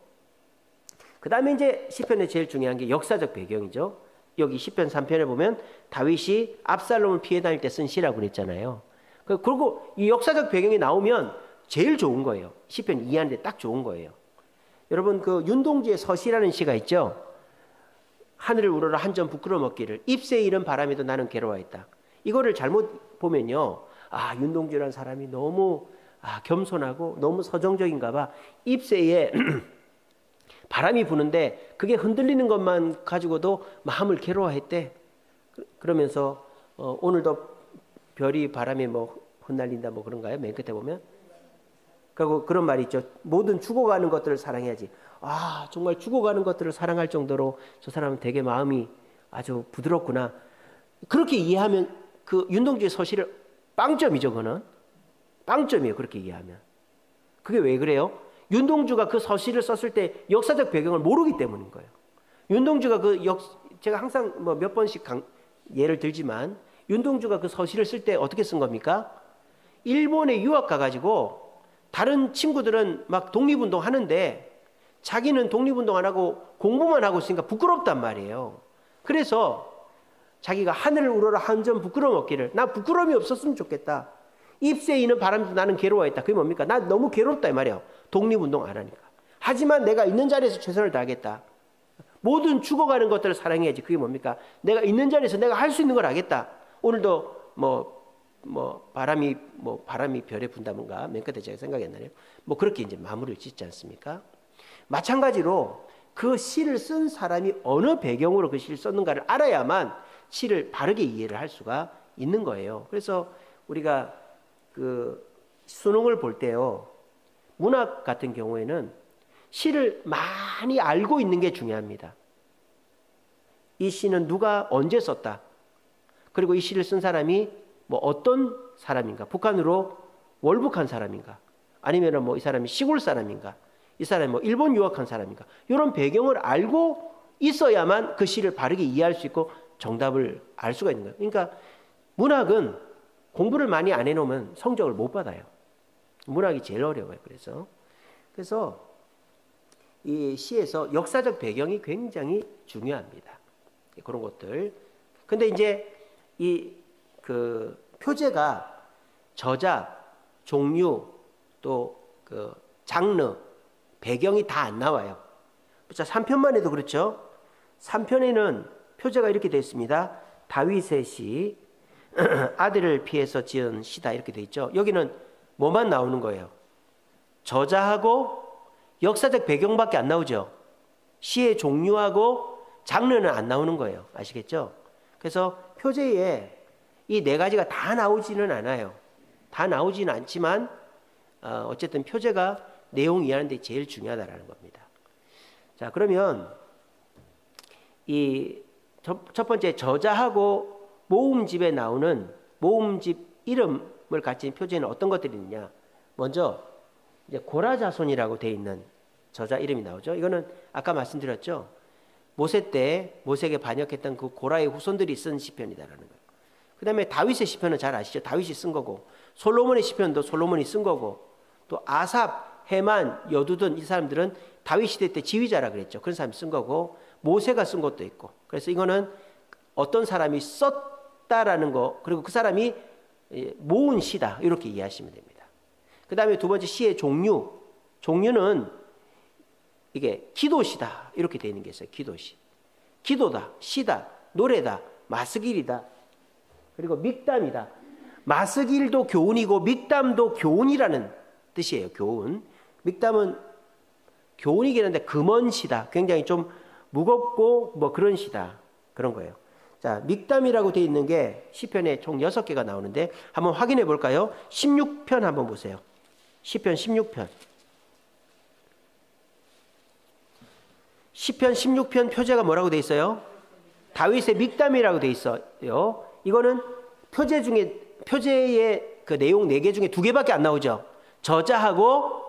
그 다음에 이제 시편의 제일 중요한 게 역사적 배경이죠. 여기 시편 3편에 보면 다윗이 압살롬을 피해 다닐 때 쓴 시라고 그랬잖아요. 그리고 이 역사적 배경이 나오면 제일 좋은 거예요. 시편 이해하는데 딱 좋은 거예요. 여러분 그 윤동주의 서시라는 시가 있죠. 하늘을 우러러 한 점 부끄러 먹기를 잎새 잃은 바람에도 나는 괴로워했다. 이거를 잘못 보면요, 윤동주라는 사람이 너무 겸손하고 너무 서정적인가 봐. 잎새에 바람이 부는데 그게 흔들리는 것만 가지고도 마음을 괴로워했대. 그러면서 오늘도 별이 바람에 뭐 흩날린다 뭐 그런가요? 맨 끝에 보면 그리고 그런 말이 있죠. 모든 죽어가는 것들을 사랑해야지. 아, 정말 죽어가는 것들을 사랑할 정도로 저 사람은 되게 마음이 아주 부드럽구나. 그렇게 이해하면 그 윤동주의 서실을 빵점이죠. 그거는 빵점이에요. 그렇게 이해하면. 그게 왜 그래요? 윤동주가 그 서실을 썼을 때 역사적 배경을 모르기 때문인 거예요. 윤동주가 제가 항상 뭐 몇 번씩 예를 들지만 윤동주가 그 서실을 쓸 때 어떻게 쓴 겁니까? 일본에 유학 가가지고 다른 친구들은 막 독립운동 하는데 자기는 독립운동 안 하고 공부만 하고 있으니까 부끄럽단 말이에요. 그래서 자기가 하늘을 우러러 한 점 부끄러움 없기를. 나 부끄러움이 없었으면 좋겠다. 잎새 이는 바람도 나는 괴로워했다. 그게 뭡니까? 나 너무 괴롭다 이 말이에요. 독립운동 안 하니까. 하지만 내가 있는 자리에서 최선을 다하겠다. 모든 죽어가는 것들을 사랑해야지. 그게 뭡니까? 내가 있는 자리에서 내가 할 수 있는 걸 하겠다. 오늘도 바람이 별에 분다든가 맨 끝에 제가 생각이 안 나네요. 뭐 그렇게 이제 마무리를 짓지 않습니까? 마찬가지로 그 시를 쓴 사람이 어느 배경으로 그 시를 썼는가를 알아야만 시를 바르게 이해를 할 수가 있는 거예요. 그래서 우리가 그 수능을 볼 때요, 문학 같은 경우에는 시를 많이 알고 있는 게 중요합니다. 이 시는 누가 언제 썼다. 그리고 이 시를 쓴 사람이 뭐 어떤 사람인가. 북한으로 월북한 사람인가. 아니면 뭐 이 사람이 시골 사람인가. 이 사람이 뭐 일본 유학한 사람인가. 이런 배경을 알고 있어야만 그 시를 바르게 이해할 수 있고 정답을 알 수가 있는 거예요. 그러니까 문학은 공부를 많이 안 해놓으면 성적을 못 받아요. 문학이 제일 어려워요. 그래서 이 시에서 역사적 배경이 굉장히 중요합니다. 그런 것들. 근데 이제 그 표제가 저자, 종류, 또 그 장르, 배경이 다 안 나와요. 자, 3편만 해도 그렇죠. 3편에는 표제가 이렇게 되어 있습니다. 다윗의 시, 아들을 피해서 지은 시다 이렇게 되어 있죠. 여기는 뭐만 나오는 거예요? 저자하고 역사적 배경밖에 안 나오죠. 시의 종류하고 장르는 안 나오는 거예요. 아시겠죠? 그래서 표제에 이 네 가지가 다 나오지는 않아요. 다 나오지는 않지만 어쨌든 표제가 내용 이해하는 데 제일 중요하다라는 겁니다. 자, 그러면 이 첫 번째 저자하고 모음집에 나오는 모음집 이름을 가진 표제는 어떤 것들이 있느냐? 먼저 이제 고라자손이라고 돼 있는 저자 이름이 나오죠. 이거는 아까 말씀드렸죠. 모세 때 모세에게 반역했던 그 고라의 후손들이 쓴 시편이다라는 거예요. 그 다음에 다윗의 시편은 잘 아시죠? 다윗이 쓴 거고, 솔로몬의 시편도 솔로몬이 쓴 거고, 또 아삽, 헤만, 여두둔 이 사람들은 다윗 시대 때 지휘자라 그랬죠. 그런 사람이 쓴 거고, 모세가 쓴 것도 있고. 그래서 이거는 어떤 사람이 썼다라는 거, 그리고 그 사람이 모은 시다 이렇게 이해하시면 됩니다. 그 다음에 두 번째 시의 종류는 이게 기도시다 이렇게 되어 있는 게 있어요. 기도시, 기도다, 시다, 노래다, 마스길이다, 그리고 믹담이다. 마스길도 교훈이고 믹담도 교훈이라는 뜻이에요. 교훈. 믹담은 교훈이긴 한데 금언시다. 굉장히 좀 무겁고 뭐 그런 시다. 그런 거예요. 자, 믹담이라고 되어 있는 게 시편에 총 6개가 나오는데 한번 확인해 볼까요? 16편 한번 보세요. 시편 16편. 시편 16편 표제가 뭐라고 되어 있어요? 다윗의 믹담이라고 되어 있어요. 이거는 표제의 그 내용 4개 중에 2개밖에 안 나오죠. 저자하고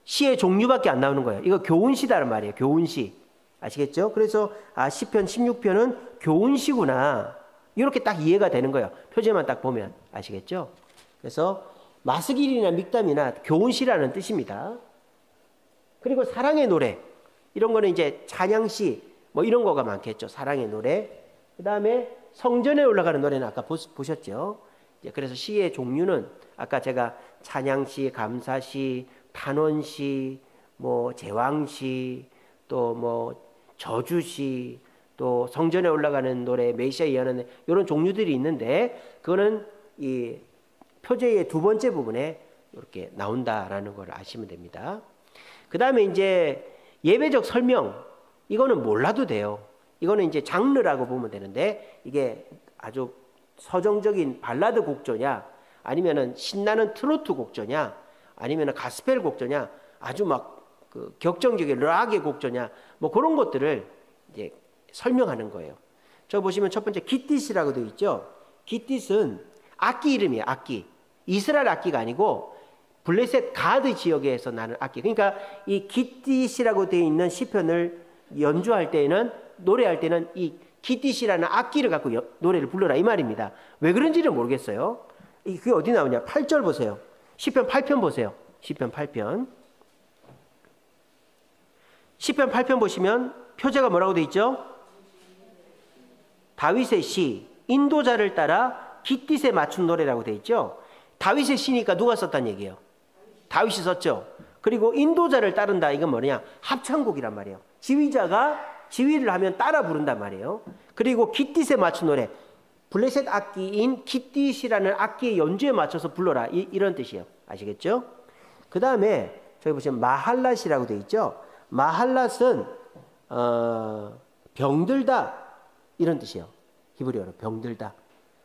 시의 종류밖에 안 나오는 거예요. 이거 교훈시다란 말이에요. 교훈시. 아시겠죠? 그래서 시편 16편은 교훈시구나. 이렇게 딱 이해가 되는 거예요. 표제만 딱 보면. 아시겠죠? 그래서 마스길이나 믹담이나 교훈시라는 뜻입니다. 그리고 사랑의 노래. 이런 거는 이제 찬양시 뭐 이런 거가 많겠죠. 사랑의 노래. 그 다음에 성전에 올라가는 노래는 아까 보셨죠. 그래서 시의 종류는 아까 제가 찬양시, 감사시, 탄원시, 뭐 제왕시, 또 뭐 저주시, 또 성전에 올라가는 노래, 메시아 예언하는 이런 종류들이 있는데 그거는 이 표제의 두 번째 부분에 이렇게 나온다라는 걸 아시면 됩니다. 그 다음에 이제 예배적 설명, 이거는 몰라도 돼요. 이거는 이제 장르라고 보면 되는데 이게 아주 서정적인 발라드 곡조냐 아니면은 신나는 트로트 곡조냐 아니면 가스펠 곡조냐, 아주 막 그 격정적인 락의 곡조냐, 뭐 그런 것들을 이제 설명하는 거예요. 저 보시면 첫 번째 기띠스라고 되어 있죠. 기띠스는 악기 이름이에요. 악기. 이스라엘 악기가 아니고 블레셋 가드 지역에서 나는 악기. 그러니까 이 기띠스라고 되어 있는 시편을 연주할 때에는, 노래할 때는 이 기띠스라는 악기를 갖고 노래를 불러라 이 말입니다. 왜 그런지는 모르겠어요. 그게 어디 나오냐? 8절 보세요. 시편 8편 보세요. 시편 8편. 시편 8편 보시면 표제가 뭐라고 되어 있죠? 다윗의 시, 인도자를 따라 기띠스에 맞춘 노래라고 되어 있죠. 다윗의 시니까 누가 썼단 얘기예요? 다윗이 썼죠. 그리고 인도자를 따른다, 이건 뭐냐? 합창곡이란 말이에요. 지휘자가 지휘를 하면 따라 부른단 말이에요. 그리고 기띠스에 맞춘 노래, 블레셋 악기인 기띠스라는 악기의 연주에 맞춰서 불러라, 이런 뜻이에요. 아시겠죠? 그 다음에 저기 보시면 마할랏이라고 되어 있죠. 마할랏은 병들다 이런 뜻이에요. 히브리어로 병들다.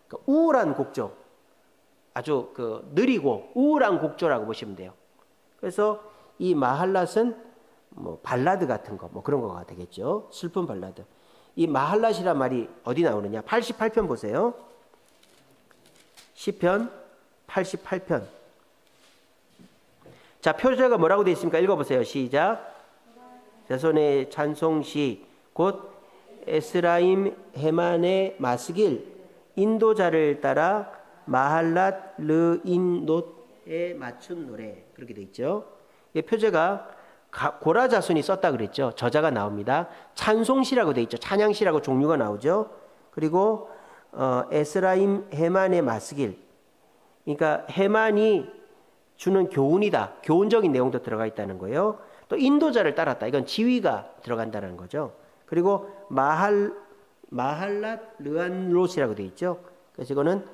그러니까 우울한 곡조, 아주 그 느리고 우울한 곡조라고 보시면 돼요. 그래서 이 마할랏은 뭐 발라드 같은 거, 뭐 그런 거가 되겠죠. 슬픈 발라드. 이 마할랏이란 말이 어디 나오느냐? 88편 보세요. 시편 88편. 자, 표제가 뭐라고 되어 있습니까? 읽어보세요. 시작. 자손의 찬송시 곧 에스라임 헤만의 마스길 인도자를 따라 마할랏 르인롯에 맞춘 노래, 그렇게 돼 있죠. 이 표제가 고라 자손이 썼다 그랬죠. 저자가 나옵니다. 찬송시라고 돼 있죠. 찬양시라고 종류가 나오죠. 그리고 에스라임 헤만의 마스길, 그러니까 헤만이 주는 교훈이다, 교훈적인 내용도 들어가 있다는 거예요. 또 인도자를 따랐다, 이건 지휘가 들어간다는 거죠. 그리고 마할랏 르안롯이라고 되어 있죠. 그래서 이거는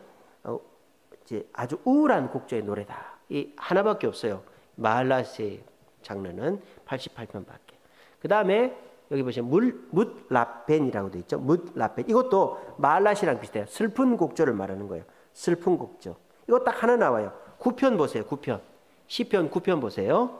이제 아주 우울한 곡조의 노래다. 이 하나밖에 없어요. 마할랏의 장르는 88편밖에. 그 다음에 여기 보시면 뭇라벤이라고 되어 있죠. 뭇라벤. 이것도 마할랏이랑 비슷해요. 슬픈 곡조를 말하는 거예요. 슬픈 곡조. 이거 딱 하나 나와요. 9편 보세요. 9편. 시편 9편 보세요.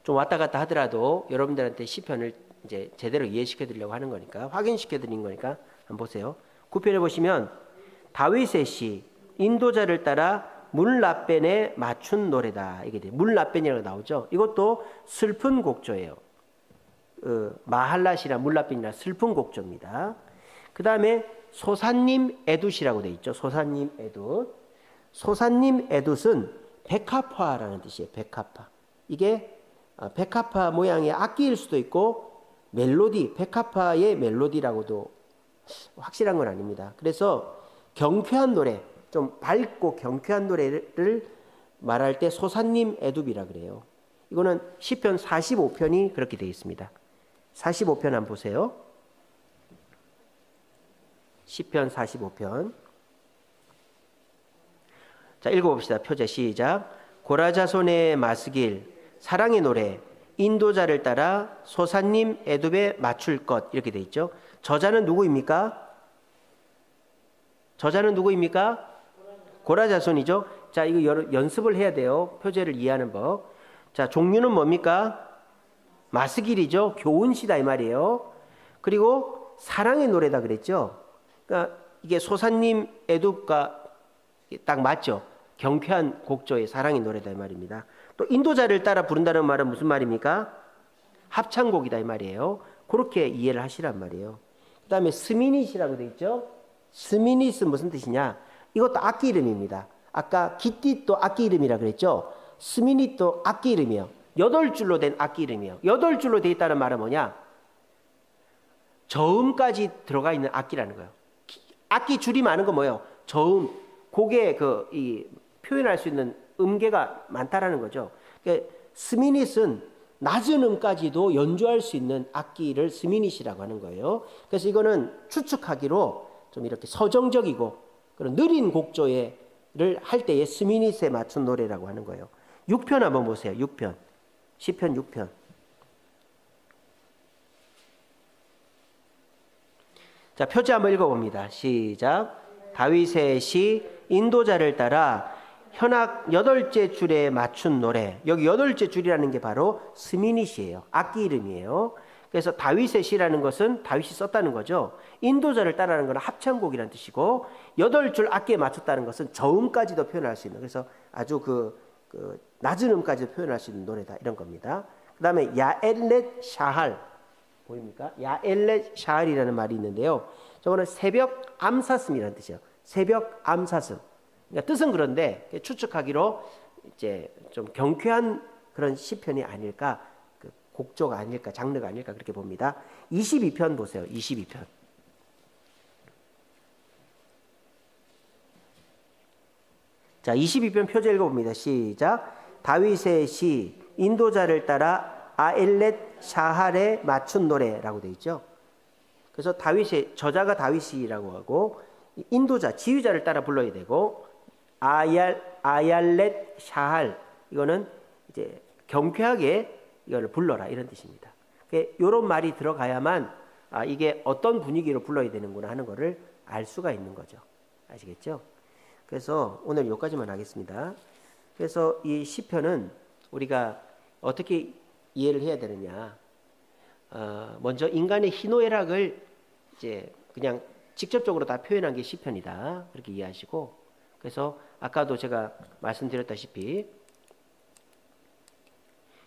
좀 왔다 갔다 하더라도 여러분들한테 시편을 이제 제대로 이해시켜 드리려고 하는 거니까, 확인시켜 드린 거니까 한번 보세요. 9편에 보시면 다윗의 시, 인도자를 따라 물라벤에 맞춘 노래다, 이게 돼요. 물라벤이라고 나오죠. 이것도 슬픈 곡조예요. 마할랏이나 물라벤이나 슬픈 곡조입니다. 그 다음에 소사님 에둣이라고 되어 있죠. 소사님 에둣. 소사님 에둣은 백합화라는 뜻이에요. 백합화. 이게 백합화 모양의 악기일 수도 있고 멜로디, 백합화의 멜로디라고도 확실한 건 아닙니다. 그래서 경쾌한 노래, 좀 밝고 경쾌한 노래를 말할 때 소사님 에둣이라 그래요. 이거는 시편 45편이 그렇게 되어 있습니다. 45편 한번 보세요. 시편 45편. 자, 읽어봅시다. 표제 시작. 고라자손의 마스길, 사랑의 노래, 인도자를 따라 소사님 에둣에 맞출 것, 이렇게 돼 있죠. 저자는 누구입니까? 저자는 누구입니까? 고라자손이죠. 자, 이거 연습을 해야 돼요. 표제를 이해하는 법. 자, 종류는 뭡니까? 마스길이죠. 교훈시다 이 말이에요. 그리고 사랑의 노래다 그랬죠. 그러니까 이게 소사님 에둣과 딱 맞죠. 경쾌한 곡조의 사랑의 노래다 이 말입니다. 또 인도자를 따라 부른다는 말은 무슨 말입니까? 합창곡이다 이 말이에요. 그렇게 이해를 하시란 말이에요. 그 다음에 스미닛이라고 되어 있죠. 스미닛은 무슨 뜻이냐? 이것도 악기 이름입니다. 아까 기띠도 악기 이름이라 그랬죠. 스미닛도 악기 이름이에요. 8줄로 된 악기 이름이에요. 8줄로 되어 있다는 말은 뭐냐? 저음까지 들어가 있는 악기라는 거예요. 악기 줄이 많은 건 뭐예요? 저음, 곡에 표현할 수 있는 음계가 많다라는 거죠. 그러니까 스미닛은 낮은 음까지도 연주할 수 있는 악기를 스미닛이라고 하는 거예요. 그래서 이거는 추측하기로 좀 이렇게 서정적이고 그런 느린 곡조를 할 때에 스미닛에 맞춘 노래라고 하는 거예요. 6편 한번 보세요. 6편. 시편 6편. 자, 표제 한번 읽어봅니다. 시작. 다윗의 시, 인도자를 따라 현악 여덟째 줄에 맞춘 노래. 여기 여덟째 줄이라는 게 바로 스미닛이에요. 악기 이름이에요. 그래서 다윗의 시라는 것은 다윗이 썼다는 거죠. 인도자를 따라하는 것은 합창곡이라는 뜻이고, 여덟 줄 악기에 맞췄다는 것은 저음까지도 표현할 수 있는, 그래서 아주 그 낮은 음까지도 표현할 수 있는 노래다, 이런 겁니다. 그 다음에 야엘렛 샤할, 보입니까? 야엘렛 샤할이라는 말이 있는데요. 저거는 새벽 암사슴이라는 뜻이에요. 새벽 암사슴. 그러니까 뜻은 그런데 추측하기로 이제 좀 경쾌한 그런 시편이 아닐까, 그 곡조가 아닐까, 장르가 아닐까, 그렇게 봅니다. 22편 보세요. 22편. 자, 22편 표제 읽어봅니다. 시작. 다윗의 시, 인도자를 따라 아엘렛 샤할에 맞춘 노래라고 되어 있죠. 그래서 다윗의 저자가 다윗이라고 하고, 인도자, 지휘자를 따라 불러야 되고, 아얄렛 샤할, 이거는 이제 경쾌하게 이걸 불러라, 이런 뜻입니다. 이런 말이 들어가야만 이게 어떤 분위기로 불러야 되는구나 하는 것을 알 수가 있는 거죠. 아시겠죠? 그래서 오늘 여기까지만 하겠습니다. 그래서 이 시편은 우리가 어떻게 이해를 해야 되느냐? 먼저 인간의 희노애락을 이제 그냥 직접적으로 다 표현한 게 시편이다, 그렇게 이해하시고, 그래서 아까도 제가 말씀드렸다시피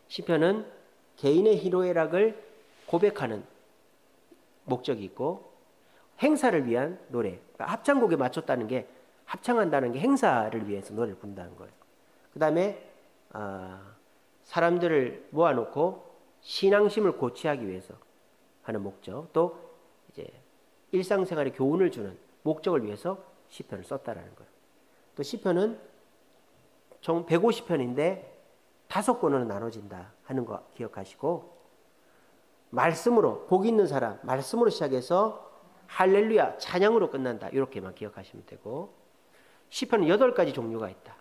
시편은 개인의 희노애락을 고백하는 목적이 있고, 행사를 위한 노래, 그러니까 합창곡에 맞췄다는 게, 합창한다는 게 행사를 위해서 노래를 부른다는 거예요. 그 다음에 사람들을 모아놓고 신앙심을 고취하기 위해서 하는 목적, 또 이제 일상생활에 교훈을 주는 목적을 위해서 시편을 썼다라는 거예요. 또 시편은 총 150편인데 5권으로 나눠진다 하는 거 기억하시고, 말씀으로, 복 있는 사람, 말씀으로 시작해서 할렐루야, 찬양으로 끝난다, 이렇게만 기억하시면 되고, 시편은 8가지 종류가 있다.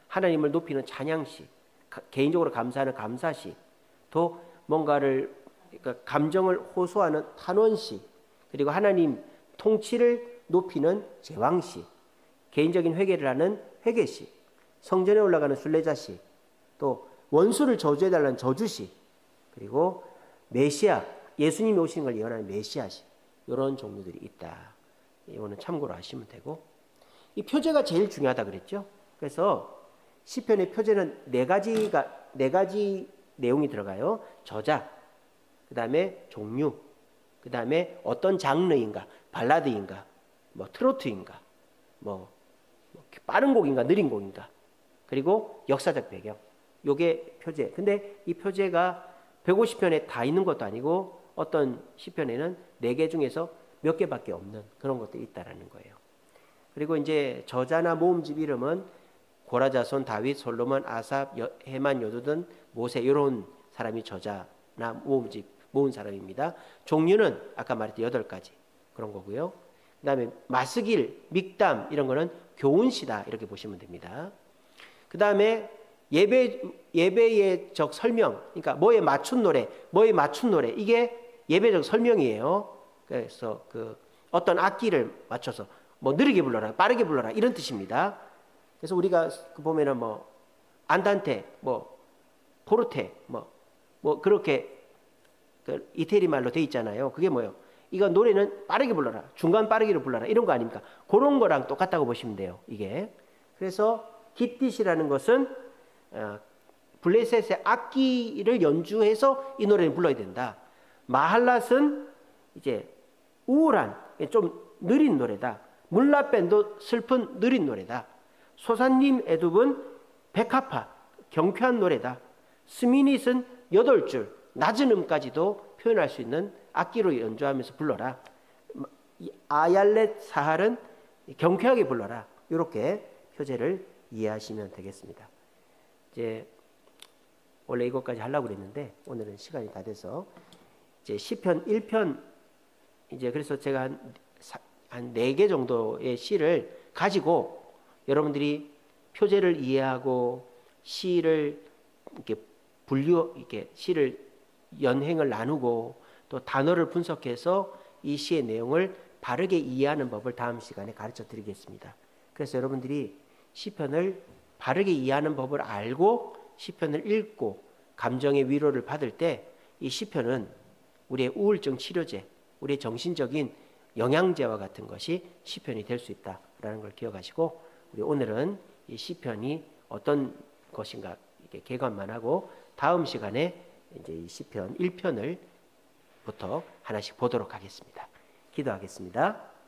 하나님을 높이는 찬양시, 개인적으로 감사하는 감사시, 또 뭔가를, 그러니까 감정을 호소하는 탄원시, 그리고 하나님 통치를 높이는 제왕시, 개인적인 회개를 하는 회개시, 성전에 올라가는 순례자시, 또 원수를 저주해달라는 저주시, 그리고 메시아, 예수님이 오시는 걸 예언하는 메시아시, 이런 종류들이 있다. 이거는 참고로 하시면 되고, 이 표제가 제일 중요하다 그랬죠. 그래서 시편의 표제는 네 가지 내용이 들어가요. 저자, 그 다음에 종류, 그 다음에 어떤 장르인가, 발라드인가, 뭐 트로트인가, 뭐 빠른 곡인가, 느린 곡인가, 그리고 역사적 배경. 요게 표제. 근데 이 표제가 150편에 다 있는 것도 아니고, 어떤 시편에는 4개 중에서 몇 개밖에 없는 그런 것도 있다라는 거예요. 그리고 이제 저자나 모음집 이름은 고라자손, 다윗, 솔로몬, 아삽, 헤만, 여두둔, 모세, 이런 사람이 저자나 모음집 모은 사람입니다. 종류는 아까 말했던 8가지 그런 거고요. 그 다음에 마스길, 믹담, 이런 거는 교훈시다, 이렇게 보시면 됩니다. 그 다음에 예배의 설명, 그러니까 뭐에 맞춘 노래, 이게 예배적 설명이에요. 그래서 어떤 악기를 맞춰서 뭐 느리게 불러라, 빠르게 불러라, 이런 뜻입니다. 그래서 우리가 보면은 뭐 안단테, 뭐 포르테, 뭐 그렇게 이태리 말로 돼 있잖아요. 그게 뭐예요? 이거 노래는 빠르게 불러라, 중간 빠르기로 불러라, 이런 거 아닙니까? 그런 거랑 똑같다고 보시면 돼요, 이게. 그래서 깃딧이라는 것은 블레셋의 악기를 연주해서 이 노래를 불러야 된다. 마할랏은 이제 우울한, 좀 느린 노래다. 물라밴도 슬픈 느린 노래다. 소산님 에둡은 백합화, 경쾌한 노래다. 스미닛은 8줄, 낮은 음까지도 표현할 수 있는 악기로 연주하면서 불러라. 아얄렛 사할은 경쾌하게 불러라. 이렇게 표제를 이해하시면 되겠습니다. 이제 원래 이것까지 하려고 그랬는데 오늘은 시간이 다 돼서 이제 시편 1편, 이제 그래서 제가 한 4개 정도의 시를 가지고 여러분들이 표제를 이해하고 시를 이렇게 시를 연행을 나누고 또 단어를 분석해서 이 시의 내용을 바르게 이해하는 법을 다음 시간에 가르쳐 드리겠습니다. 그래서 여러분들이 시편을 바르게 이해하는 법을 알고 시편을 읽고 감정의 위로를 받을 때 이 시편은 우리의 우울증 치료제, 우리의 정신적인 영양제와 같은 것이 시편이 될 수 있다라는 걸 기억하시고 우리 오늘은 이 시편이 어떤 것인가 이렇게 개관만 하고 다음 시간에 이제 이 시편 1편을 부터 하나씩 보도록 하겠습니다. 기도하겠습니다.